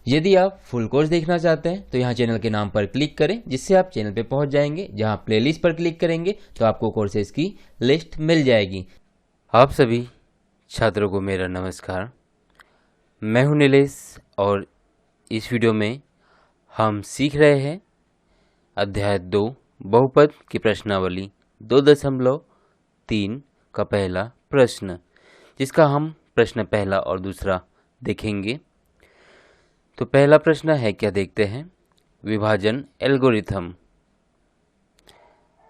यदि आप full course देखना चाहते हैं तो यहाँ चैनल के नाम पर क्लिक करें, जिससे आप चैनल पे पहुँच जाएंगे। जहाँ प्लेलिस्ट पर क्लिक करेंगे तो आपको कोर्सेज की लिस्ट मिल जाएगी। आप सभी छात्रों को मेरा नमस्कार। मैं हूँ नीलेश और इस वीडियो में हम सीख रहे हैं अध्याय 2 बहुपद की प्रश्नावली 2.3 का पहला प्रश्न, जिसका हम प्रश्न पहला और दूसरा देखेंगे। तो पहला प्रश्न है क्या, देखते हैं। विभाजन एल्गोरिथम।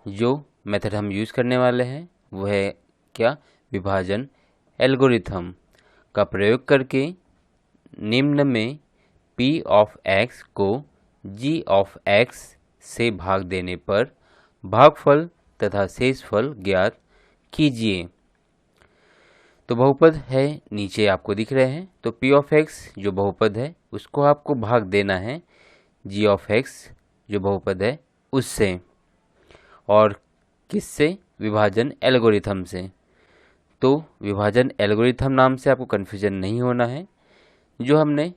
जो मेथड हम यूज़ करने वाले हैं वह है क्या, विभाजन एल्गोरिथम का प्रयोग करके निम्न में p ऑफ x को g ऑफ x से भाग देने पर भागफल तथा शेषफल ज्ञात कीजिए। तो बहुपद है, नीचे आपको दिख रहे हैं। तो p ऑफ x जो बहुपद है उसको आपको भाग देना है g ऑफ x जो बहुपद है उससे, और किससे, विभाजन एल्गोरिथम से। तो विभाजन एल्गोरिथम नाम से आपको कन्फ्यूजन नहीं होना है। जो हमने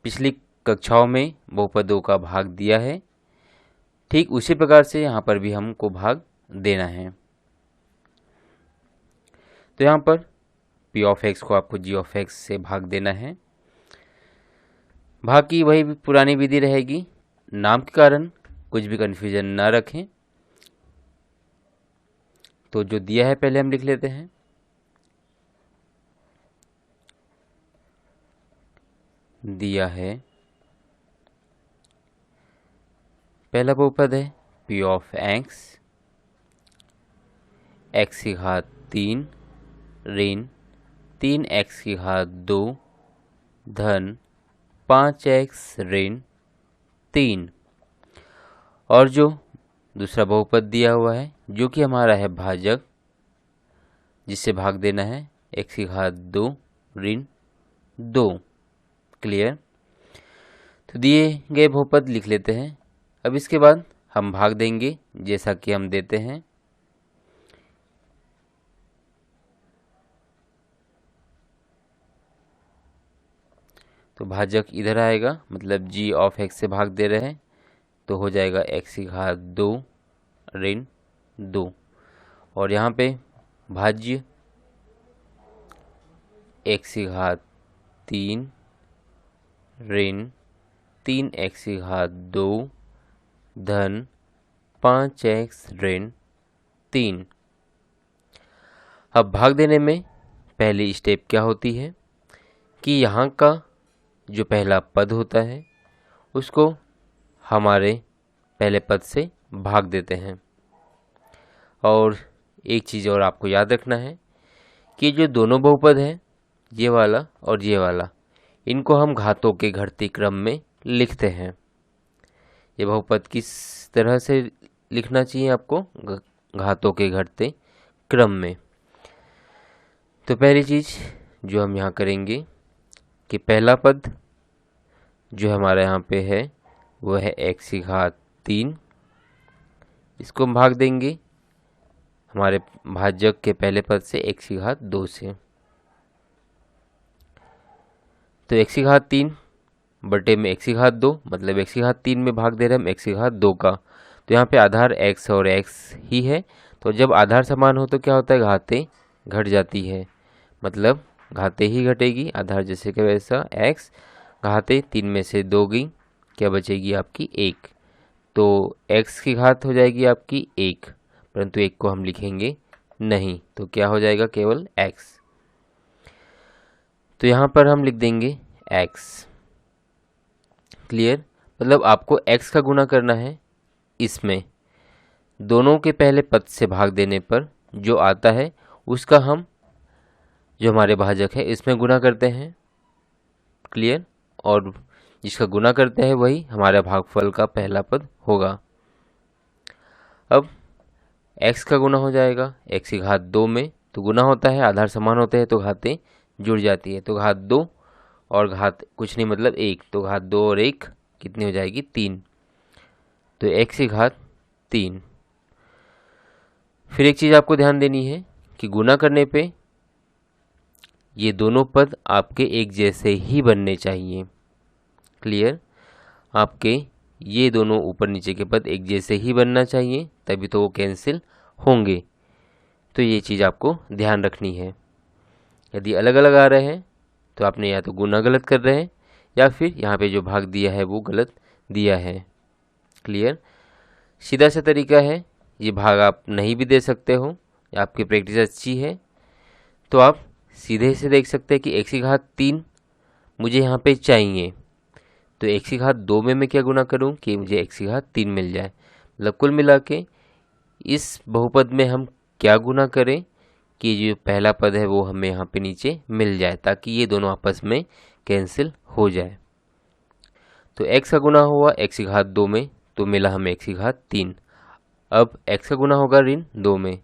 पिछली कक्षाओं में बहुपदों का भाग दिया है, ठीक उसी प्रकार से यहाँ पर भी हमको भाग देना है। तो यहाँ पर p ऑफ x को आपको g ऑफ x से भाग देना है। भाग की वही पुरानी विधि रहेगी, नाम के कारण कुछ भी कन्फ्यूजन ना रखें। तो जो दिया है पहले हम लिख लेते हैं। दिया है, पहला बहुपद है p ऑफ x, x की घात 3 ऋण 3x की घात 2 धन 5x ऋण 3। और जो दूसरा बहुपद दिया हुआ है जो कि हमारा है भाजक, जिससे भाग देना है x की घात 2 ऋण 2। क्लियर। तो दिए गए बहुपद लिख लेते हैं। अब इसके बाद हम भाग देंगे जैसा कि हम देते हैं। तो भाजक इधर आएगा, मतलब g ऑफ x से भाग दे रहे हैं तो हो जाएगा x की घात 2 ऋण 2। और यहाँ पे भाज्य x की घात 3 ऋण 3x की घात 2 धन 5x ऋण 3। अब भाग देने में पहली स्टेप क्या होती है कि यहाँ का जो पहला पद होता है उसको हमारे पहले पद से भाग देते हैं। और एक चीज़ और आपको याद रखना है कि जो दोनों बहुपद हैं, ये वाला और ये वाला, इनको हम घातों के घटते क्रम में लिखते हैं। ये बहुपद किस तरह से लिखना चाहिए आपको, घातों के घटते क्रम में। तो पहली चीज़ जो हम यहाँ करेंगे कि पहला पद जो हमारा यहाँ पे है वो है x की घात 3, इसको हम भाग देंगे हमारे भाजक के पहले पद से x की घात 2 से। तो x की घात 3 बटे में x की घात 2, मतलब x की घात 3 में भाग दे रहे हैं हम x की घात 2 का। तो यहाँ पे आधार x और x ही है। तो जब आधार समान हो तो क्या होता है, घातें घट जाती है, मतलब घातें ही घटेगी। आधार जैसे कि वैसा x, घातें 3 में से 2 गई, क्या बचेगी आपकी 1। तो x की घात हो जाएगी आपकी 1, परंतु 1 को हम लिखेंगे नहीं, तो क्या हो जाएगा, केवल x। तो यहाँ पर हम लिख देंगे x। क्लियर। मतलब आपको x का गुणा करना है इसमें, दोनों के पहले पद से भाग देने पर जो आता है उसका हम जो हमारे भाजक है इसमें गुणा करते हैं। क्लियर। और जिसका गुणा करते हैं वही हमारा भागफल का पहला पद होगा। अब x का गुणा हो जाएगा x की घात 2 में, तो गुणा होता है, आधार समान होते हैं तो घातें जुड़ जाती है। तो घात 2 और घात कुछ नहीं मतलब 1, तो घात 2 और 1 कितनी हो जाएगी, 3। तो x की घात 3। फिर एक चीज़ आपको ध्यान देनी है कि गुणा करने पे ये दोनों पद आपके एक जैसे ही बनने चाहिए। क्लियर। आपके ये दोनों ऊपर नीचे के पद एक जैसे ही बनना चाहिए, तभी तो वो कैंसिल होंगे। तो ये चीज़ आपको ध्यान रखनी है। यदि अलग अलग आ रहे हैं तो आपने या तो गुना गलत कर रहे हैं या फिर यहाँ पे जो भाग दिया है वो गलत दिया है। क्लियर। सीधा सा तरीका है, ये भाग आप नहीं भी दे सकते हो, आपकी प्रैक्टिस अच्छी है तो आप सीधे से देख सकते हैं कि x⁻³ मुझे यहाँ पे चाहिए, तो x⁻² में मैं क्या गुना करूँ कि मुझे x⁻³ मिल जाए। मतलब कुल मिला के इस बहुपद में हम क्या गुना करें कि जो पहला पद है वो हमें यहाँ पे नीचे मिल जाए, ताकि ये दोनों आपस में कैंसिल हो जाए। तो x का गुना हुआ x⁻² में, तो मिला हमें x⁻³। अब x का गुना होगा ऋण 2 में,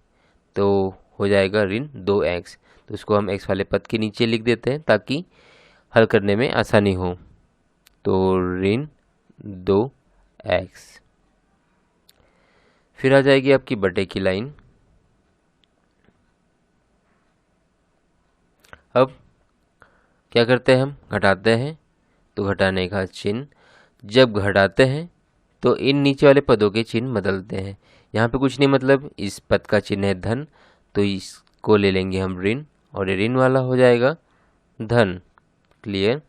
तो हो जाएगा ऋण 2x। तो इसको हम x वाले पद के नीचे लिख देते हैं ताकि हल करने में आसानी हो। तो ऋण 2x। फिर आ जाएगी आपकी बटे की लाइन। अब क्या करते हैं, हम घटाते हैं, तो घटाने का चिन्ह जब घटाते हैं तो इन नीचे वाले पदों के चिन्ह बदलते हैं। यहाँ पे कुछ नहीं, मतलब इस पद का चिन्ह है धन, तो इसको ले लेंगे हम ऋण, और ये ऋण वाला हो जाएगा धन। क्लियर।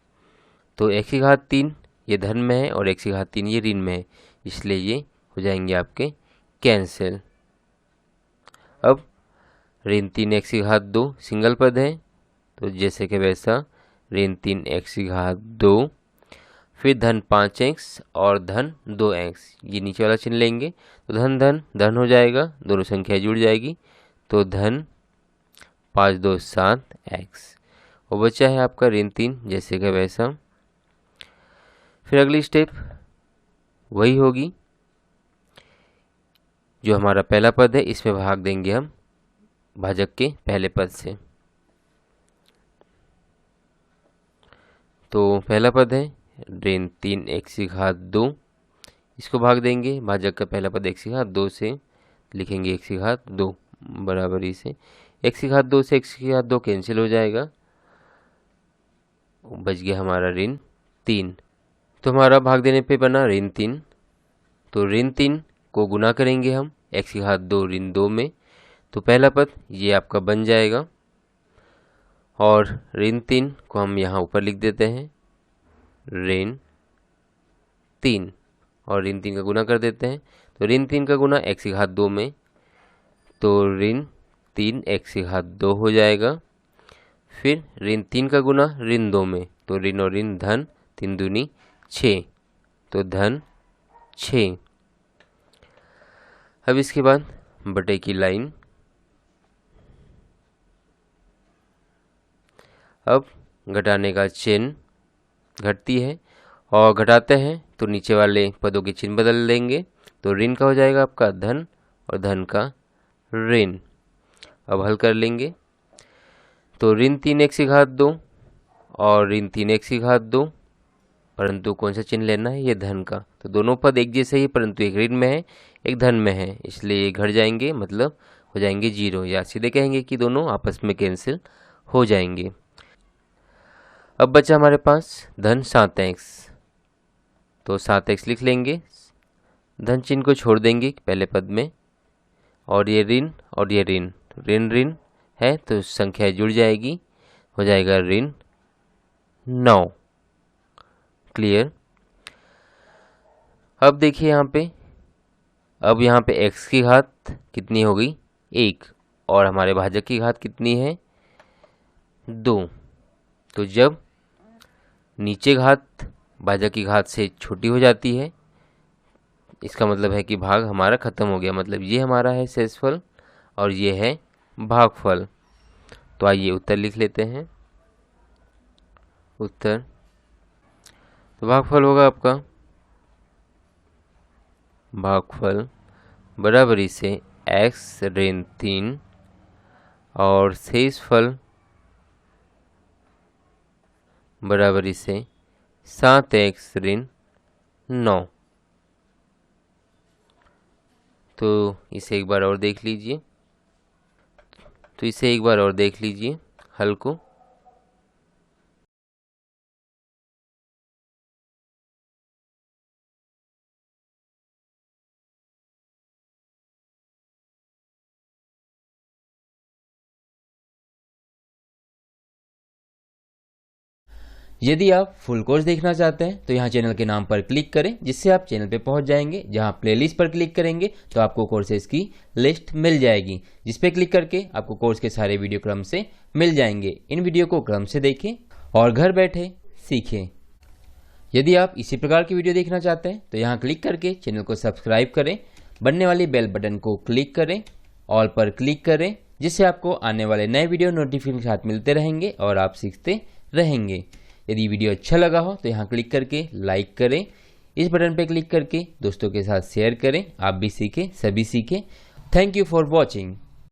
तो x⁻³ ये धन में है और x⁻³ ये ऋण में है, इसलिए ये हो जाएंगे आपके कैंसिल। अब ऋण 3 x⁻² सिंगल पद है, तो जैसे कि वैसा ऋण 3 x⁻², फिर धन 5x और धन 2x, ये नीचे वाला चिन्ह लेंगे तो धन धन धन हो जाएगा, दोनों संख्या जुड़ जाएगी, तो धन 5 2 7x। और बचा है आपका ऋण 3 जैसे कि वैसा। फिर अगली स्टेप वही होगी, जो हमारा पहला पद है इसमें भाग देंगे हम भाजक के पहले पद से। तो पहला पद है ऋण 3 x⁻², इसको भाग देंगे भाजक का पहला पद x⁻² से, लिखेंगे x⁻² बराबरी से x⁻² से x⁻² कैंसिल हो जाएगा, बच गया हमारा ऋण 3। तो हमारा भाग देने पे बना ऋण 3। तो ऋण 3 को गुना करेंगे हम x⁻² ऋण 2 में, तो पहला पद ये आपका बन जाएगा, और ऋण 3 को हम यहाँ ऊपर लिख देते हैं ऋण 3, और ऋण 3 का गुना कर देते हैं। तो ऋण 3 का गुना x⁻² में, तो ऋण 3 x⁻² हो जाएगा। फिर ऋण 3 का गुना ऋण 2 में, तो ऋण और ऋण धन 3 दूनी 6, तो धन 6। अब इसके बाद बटे की लाइन। अब घटाने का चिन्ह घटती है और घटाते हैं तो नीचे वाले पदों के चिन्ह बदल देंगे, तो ऋण का हो जाएगा आपका धन और धन का ऋण। अब हल कर लेंगे, तो ऋण 3 x⁻² और ऋण 3 x⁻², परंतु कौन सा चिन्ह लेना है, ये धन का। तो दोनों पद एक जैसे ही, परंतु एक ऋण में है एक धन में है, इसलिए ये घट जाएंगे, मतलब हो जाएंगे 0, या सीधे कहेंगे कि दोनों आपस में कैंसिल हो जाएंगे। अब बचा हमारे पास धन 7x, तो 7x लिख लेंगे, धन चिन्ह को छोड़ देंगे पहले पद में, और ये ऋण और ये ऋण, ऋण ऋण है तो संख्या जुड़ जाएगी, हो जाएगा ऋण 9। क्लियर। अब देखिए यहाँ पे, अब यहाँ पे x की घात कितनी हो गई 1, और हमारे भाजक की घात कितनी है 2। तो जब नीचे घात भाजक की घात से छोटी हो जाती है, इसका मतलब है कि भाग हमारा खत्म हो गया, मतलब ये हमारा है शेषफल और ये है भागफल। तो आइए उत्तर लिख लेते हैं। उत्तर, तो भागफल होगा आपका, भागफल बराबरी से x ऋण 3 और शेषफल बराबरी से 7x ऋण 9। तो इसे एक बार और देख लीजिए, हल को। यदि आप फुल कोर्स देखना चाहते हैं तो यहाँ चैनल के नाम पर क्लिक करें, जिससे आप चैनल पे पहुंच जाएंगे। जहां प्लेलिस्ट पर क्लिक करेंगे तो आपको कोर्सेज की लिस्ट मिल जाएगी, जिस पे क्लिक करके आपको कोर्स के सारे वीडियो क्रम से मिल जाएंगे। इन वीडियो को क्रम से देखें और घर बैठे सीखें। यदि आप इसी प्रकार की वीडियो देखना चाहते हैं तो यहाँ क्लिक करके चैनल को सब्सक्राइब करें, बनने वाली बेल बटन को क्लिक करें, ऑल पर क्लिक करें, जिससे आपको आने वाले नए वीडियो नोटिफिकेशन के साथ मिलते रहेंगे और आप सीखते रहेंगे। यदि वीडियो अच्छा लगा हो तो यहाँ क्लिक करके लाइक करें, इस बटन पर क्लिक करके दोस्तों के साथ शेयर करें। आप भी सीखें, सभी सीखें। Thank you for watching.